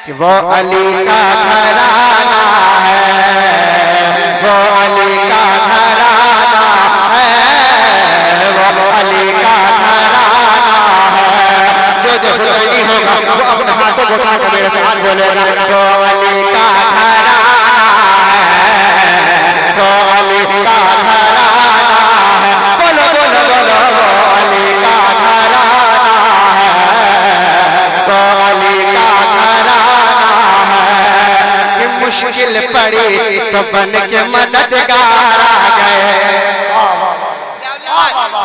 कि वो अली का घराना है, वो अली का घराना है, वो अली का घराना है। जो जो हुसैनी होगा वो अपने हाथों को उठा कर मेरे साथ बोलेगा, वो अली का घराना है, वो अली का घराना है। बोलो बोलो बोलो, वो अली का घराना है, वो अली का घराना है। कि मुश्किल पड़ी तो बन के मददगार आ गए,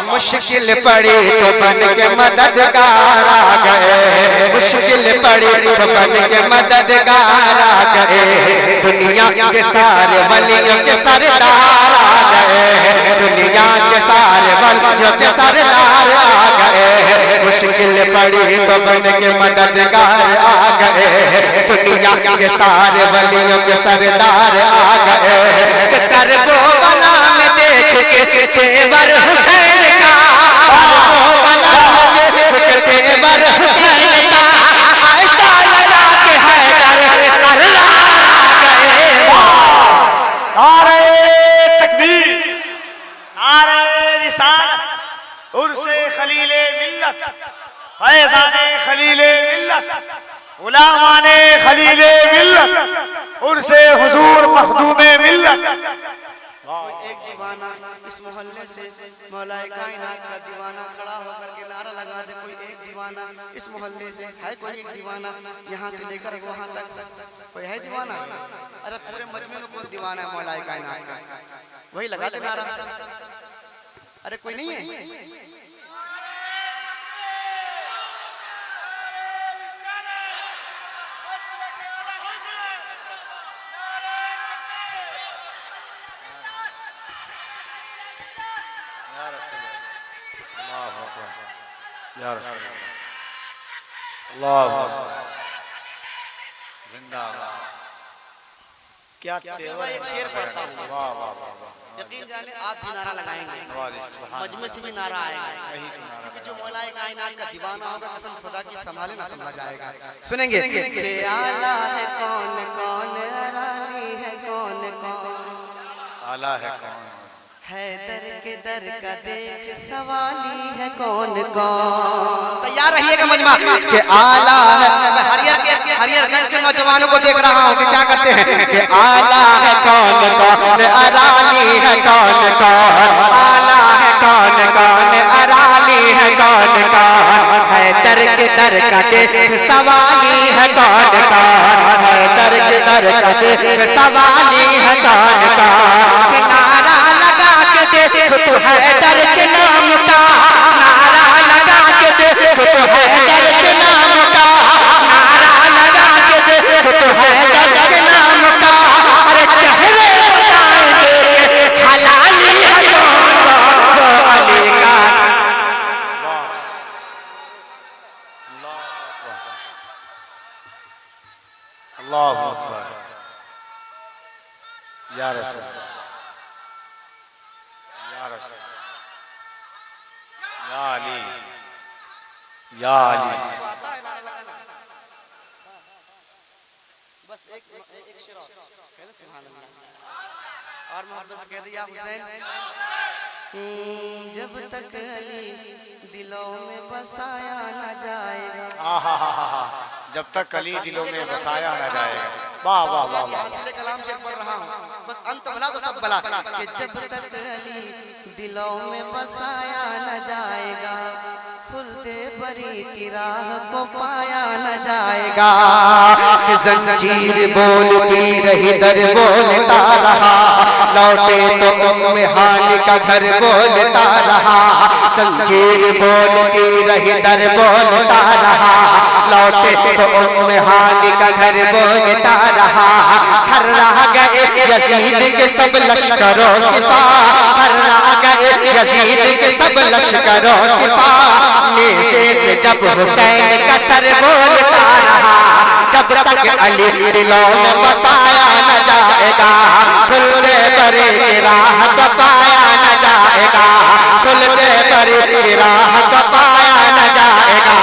मुश्किल पड़ी तो बन के मददगार आ गए, मुश्किल पड़ी तो बन के मददगार आ गए। दुनिया के सारे वलियों के सरदार आ गए, दुनिया के सारे वलियों के सरदार आ गए। मुश्किल पड़ी तो बन के मददगार आ गए, दुनिया के सारे वलियों के सरदार आ गए। करबो बला में देख के तेवर हुसैन का, करबो बला में देख के तेवर हुसैन का, ऐसा लगा के हैदर करला गए। नारे तकबीर, नारे रिसालत, उर्से खलीले मिल्लत, फैज़ाने खलीले मिल्लत, उलामाने खलीले मिल्लत, उर्से हुजूर मखदूमे मिल्लत। एक दीवाना इस मोहल्ले से मौलाए कायनात का दीवाना खड़ा होकर के नारा लगा दे। कोई एक दीवाना इस मोहल्ले से है, कोई एक दीवाना यहाँ से लेकर वहाँ तक कोई है दीवाना? अरे पूरे मजमे में कौन दीवाना है मौलाए कायनात का? वही लगा दे नारा। अरे कोई नहीं है? क्या एक शेर पढ़ता हूँ, यकीन जाने आप भी नारा लगाएंगे, मजमे से भी नारा आएगा, क्योंकि जो मौलाए कायनात का दीवाना होगा कसम खुदा की संभाले ना संभला जाएगा। सुनेंगे, आला है कौन कौन, अरानी है कौन कौन, आला है कौन, हैदर के दर का देख सवाली है कौन कौन। तैयार रहिएगा मजमा के आला है। मैं हरियरगंज के नौजवानों को देख रहा हूँ कि क्या करते हैं कि आला है कौन कौन, अरानी है कौन कौन, आला है कौन कौन, अरानी है कौन कौन, हैदर के दर का देख सवाली है कौन कौन, हैदर के दर का देख सवाली है कौन कौन। नारा लगा के देखो तो हैदर के नाम का, नारा लगा के देखो तो हैदर के नाम का, नारा लगा के देखो तो हैदर के नाम का। अरे चेहरे बताएंगे हलाली है कौन कौन, वो अली का। अल्लाहु अकबर, या रसूल, या रसूल, या अली, या अली। बस एक शेर और कह दे सुभान अल्लाह, और मोहब्बत से कह दे या हुसैन। जब तक अली दिलों में बसाया न जाएगा, जब तक अली दिलों में बसाया न जाएगा। वाह वाह वाह वाह। कलाम शेर पढ़ रहा हूँ, बस अंत भला तो सब भला। कि जब तक अली दिलों में बसाया न जाएगा, खुलते बरी की राह को पाया न जाएगा। कि जंजीर बोलती रही दर बोलता रहा, लौटे तो उम्मे हानी का घर बोलता रहा। जंजीर बोलती रही दर बोलता रहा, लौटे तो उम्मे हानी का घर बोलता रहा। हर रह गए यजीद के सब लश्करों सिपा, हर रह गए यजीद के सब लश्करों सिपा। जब हुसैन का सर बोलता रहा, जब तक अली दिलों में बसाया न जाएगा, खुलते बरी की राह को पाया न जाएगा, खुलते बरी की राह को पाया न जाएगा।